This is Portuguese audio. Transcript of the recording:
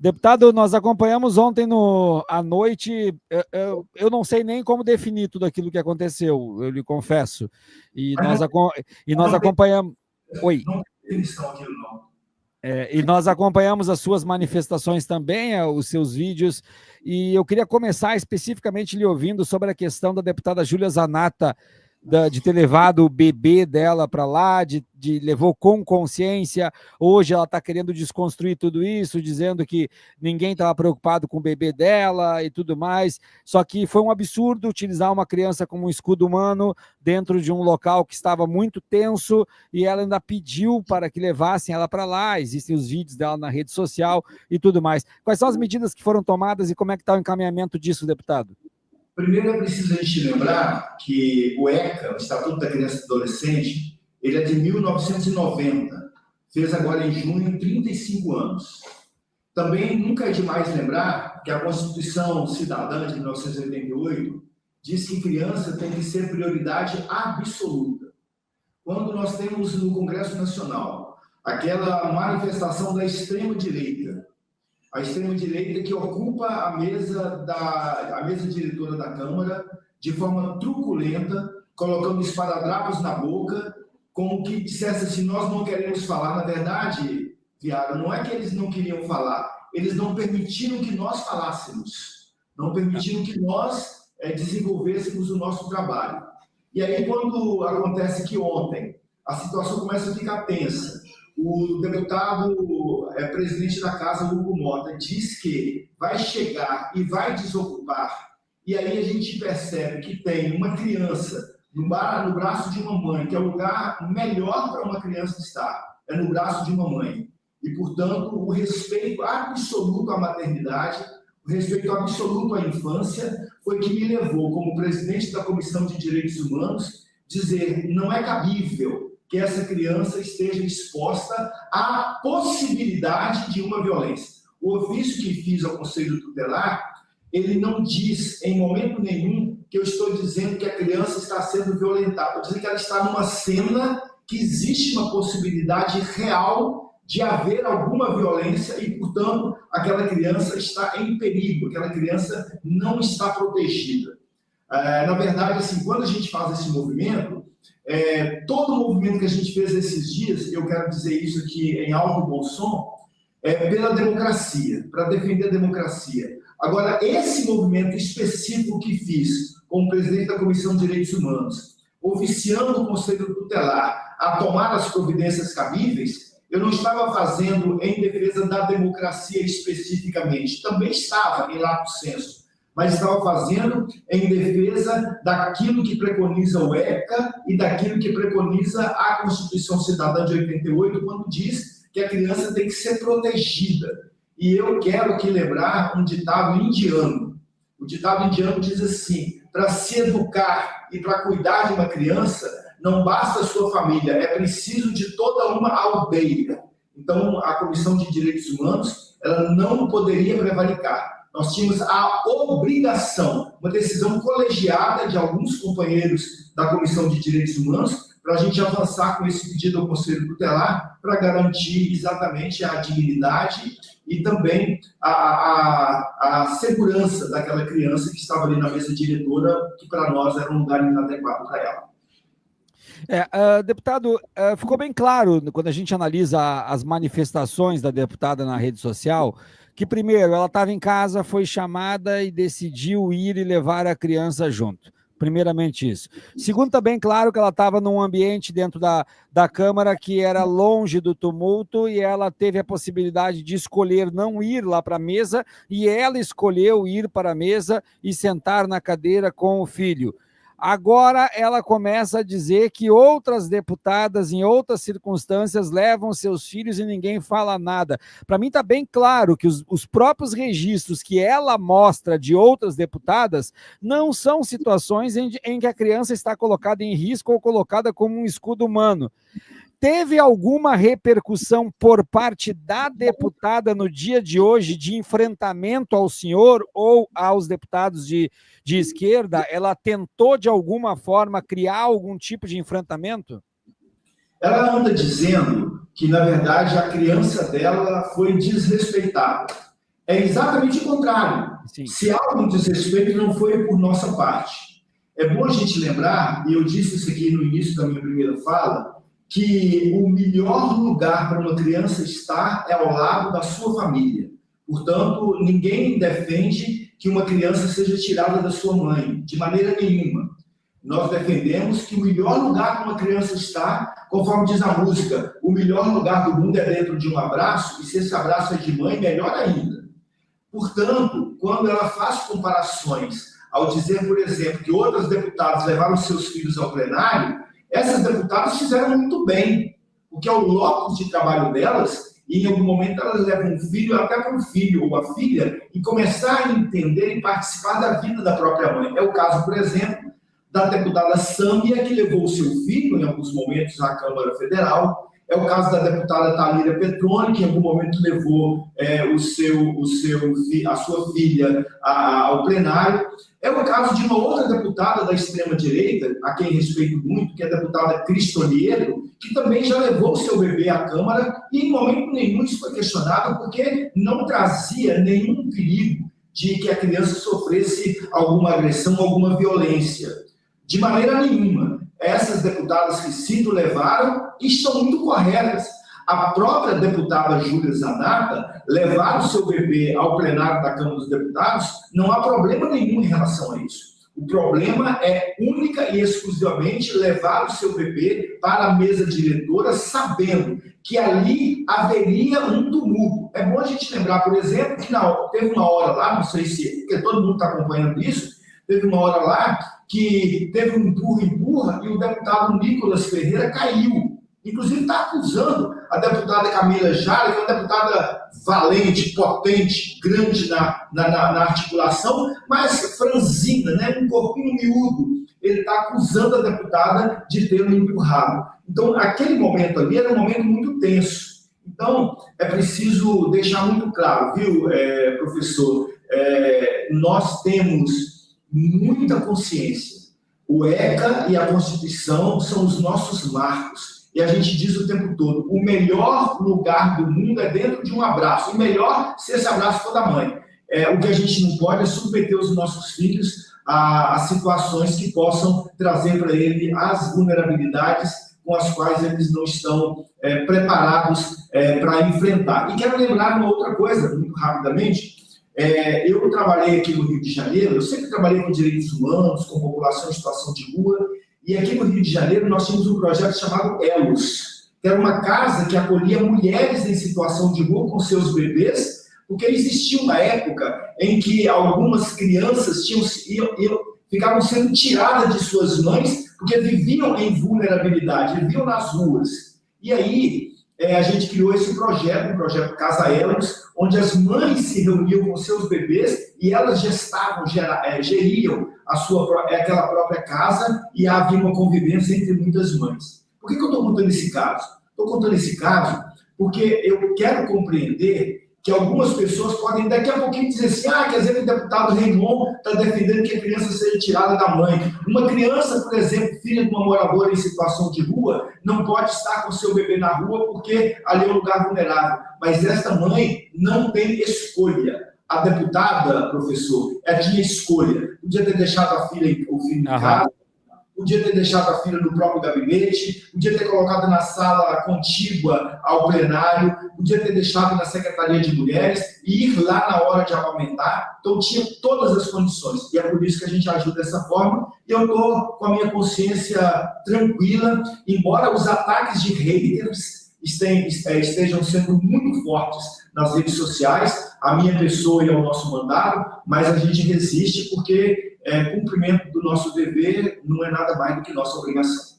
Deputado, nós acompanhamos ontem à noite, eu não sei nem como definir tudo aquilo que aconteceu, eu lhe confesso. E nós acompanhamos... Oi. Não tem definição aquilo, não. E nós acompanhamos as suas manifestações também, os seus vídeos, e eu queria começar especificamente lhe ouvindo sobre a questão da deputada Júlia Zanatta, de ter levado o bebê dela para lá, levou com consciência. Hoje ela está querendo desconstruir tudo isso, dizendo que ninguém estava preocupado com o bebê dela e tudo mais. Só que foi um absurdo utilizar uma criança como um escudo humano dentro de um local que estava muito tenso, e ela ainda pediu para que levassem ela para lá. Existem os vídeos dela na rede social e tudo mais. Quais são as medidas que foram tomadas e como é que está o encaminhamento disso, deputado? Primeiro é preciso a gente lembrar que o ECA, o Estatuto da Criança e do Adolescente, ele é de 1990, fez agora em junho 35 anos. Também nunca é demais lembrar que a Constituição Cidadã de 1988 diz que criança tem que ser prioridade absoluta. Quando nós temos no Congresso Nacional aquela manifestação da extrema-direita, a extrema-direita que ocupa a mesa diretora da Câmara de forma truculenta, colocando esparadrapos na boca, como que dissesse assim, nós não queremos falar. Na verdade, Viara, não é que eles não queriam falar, eles não permitiram que nós falássemos, não permitiram que nós desenvolvêssemos o nosso trabalho. E aí, quando acontece que ontem a situação começa a ficar tensa, o deputado presidente da Casa, Hugo Mota, diz que vai chegar e vai desocupar, e aí a gente percebe que tem uma criança no braço de uma mãe, que é o lugar melhor para uma criança estar, é no braço de uma mãe. E, portanto, o respeito absoluto à maternidade, o respeito absoluto à infância, foi que me levou, como presidente da Comissão de Direitos Humanos, dizer não é cabível que essa criança esteja exposta à possibilidade de uma violência. O ofício que fiz ao Conselho Tutelar, ele não diz em momento nenhum que eu estou dizendo que a criança está sendo violentada. Eu estou dizendo que ela está numa cena que existe uma possibilidade real de haver alguma violência e, portanto, aquela criança está em perigo, aquela criança não está protegida. Na verdade, assim, quando a gente faz esse movimento, todo o movimento que a gente fez esses dias, eu quero dizer isso aqui em alto e bom som, é pela democracia, para defender a democracia. Agora, esse movimento específico que fiz como presidente da Comissão de Direitos Humanos, oficiando o Conselho Tutelar a tomar as providências cabíveis, eu não estava fazendo em defesa da democracia especificamente, também estava em lato sensu, mas estava fazendo em defesa daquilo que preconiza o ECA e daquilo que preconiza a Constituição Cidadã de 88, quando diz que a criança tem que ser protegida. E eu quero aqui lembrar um ditado indiano. O ditado indiano diz assim, para se educar e para cuidar de uma criança, não basta a sua família, é preciso de toda uma aldeia. Então, a Comissão de Direitos Humanos, ela não poderia prevaricar. Nós tínhamos a obrigação, uma decisão colegiada de alguns companheiros da Comissão de Direitos Humanos, para a gente avançar com esse pedido ao Conselho Tutelar, para garantir exatamente a dignidade e também a segurança daquela criança que estava ali na mesa diretora, que para nós era um lugar inadequado para ela. Deputado, ficou bem claro quando a gente analisa as manifestações da deputada na rede social, que primeiro, ela estava em casa, foi chamada e decidiu ir e levar a criança junto. Primeiramente isso. Segundo, está bem claro que ela estava num ambiente dentro da Câmara que era longe do tumulto e ela teve a possibilidade de escolher não ir lá para a mesa e ela escolheu ir para a mesa e sentar na cadeira com o filho. Agora ela começa a dizer que outras deputadas, em outras circunstâncias, levam seus filhos e ninguém fala nada. Para mim está bem claro que os próprios registros que ela mostra de outras deputadas não são situações em que a criança está colocada em risco ou colocada como um escudo humano. Teve alguma repercussão por parte da deputada no dia de hoje de enfrentamento ao senhor ou aos deputados de esquerda? Ela tentou, de alguma forma, criar algum tipo de enfrentamento? Ela anda dizendo que, na verdade, a criança dela foi desrespeitada. É exatamente o contrário. Sim. Se há algum desrespeito, não foi por nossa parte. É bom a gente lembrar, e eu disse isso aqui no início da minha primeira fala, que o melhor lugar para uma criança estar é ao lado da sua família. Portanto, ninguém defende que uma criança seja tirada da sua mãe, de maneira nenhuma. Nós defendemos que o melhor lugar para uma criança estar, conforme diz a música, o melhor lugar do mundo é dentro de um abraço, e se esse abraço é de mãe, melhor ainda. Portanto, quando ela faz comparações, ao dizer, por exemplo, que outras deputadas levaram seus filhos ao plenário, essas deputadas fizeram muito bem, porque é o locus de trabalho delas, e em algum momento elas levam um filho, até para um filho ou uma filha, e começar a entender e participar da vida da própria mãe. É o caso, por exemplo, da deputada Sâmbia, que levou o seu filho, em alguns momentos, à Câmara Federal. É o caso da deputada Thalíria Petroni, que em algum momento levou a sua filha ao plenário. É o caso de uma outra deputada da extrema-direita, a quem respeito muito, que é a deputada Cristonieto, que também já levou o seu bebê à Câmara e em momento nenhum isso foi questionado, porque não trazia nenhum perigo de que a criança sofresse alguma agressão, alguma violência. De maneira nenhuma. Essas deputadas que cito levaram e estão muito corretas. A própria deputada Júlia Zanata levar o seu bebê ao plenário da Câmara dos Deputados, não há problema nenhum em relação a isso. O problema é única e exclusivamente levar o seu bebê para a mesa diretora, sabendo que ali haveria um tumulto. É bom a gente lembrar, por exemplo, que teve uma hora lá, não sei se, porque todo mundo está acompanhando isso, teve uma hora lá que teve um empurra-empurra e o deputado Nicolas Ferreira caiu. Inclusive está acusando a deputada Camila Jara, que é uma deputada valente, potente, grande na articulação, mas franzina, né? Um corpinho miúdo. Ele está acusando a deputada de ter o empurrado. Então, aquele momento ali era um momento muito tenso. Então, é preciso deixar muito claro, viu, professor? Nós temos muita consciência. O ECA e a Constituição são os nossos marcos. E a gente diz o tempo todo, o melhor lugar do mundo é dentro de um abraço. E melhor se esse abraço for da mãe. O que a gente não pode é submeter os nossos filhos a situações que possam trazer para ele as vulnerabilidades com as quais eles não estão preparados para enfrentar. E quero lembrar uma outra coisa, muito rapidamente. Eu trabalhei aqui no Rio de Janeiro, eu sempre trabalhei com direitos humanos, com população em situação de rua, e aqui no Rio de Janeiro nós tínhamos um projeto chamado Elos, que era uma casa que acolhia mulheres em situação de rua com seus bebês, porque existia uma época em que algumas crianças ficavam sendo tiradas de suas mães porque viviam em vulnerabilidade, viviam nas ruas. E aí a gente criou esse projeto, o projeto Casa Elos, onde as mães se reuniam com seus bebês e elas geriam aquela própria casa e havia uma convivência entre muitas mães. Por que eu estou contando esse caso? Estou contando esse caso porque eu quero compreender que algumas pessoas podem daqui a pouquinho dizer assim, quer dizer que o deputado Raymond está defendendo que a criança seja tirada da mãe. Uma criança, por exemplo, filha de uma moradora em situação de rua, não pode estar com seu bebê na rua porque ali é um lugar vulnerável. Mas esta mãe não tem escolha. A deputada, professor, ela tinha escolha. Podia ter deixado o filho em casa, podia ter deixado a filha no próprio gabinete, podia ter colocado na sala contígua ao plenário, podia ter deixado na Secretaria de Mulheres e ir lá na hora de amamentar. Então, tinha todas as condições. E é por isso que a gente ajuda dessa forma. E eu estou com a minha consciência tranquila, embora os ataques de haters estejam sendo muito fortes nas redes sociais, a minha pessoa e ao nosso mandato, mas a gente resiste porque cumprimento do nosso dever não é nada mais do que nossa obrigação.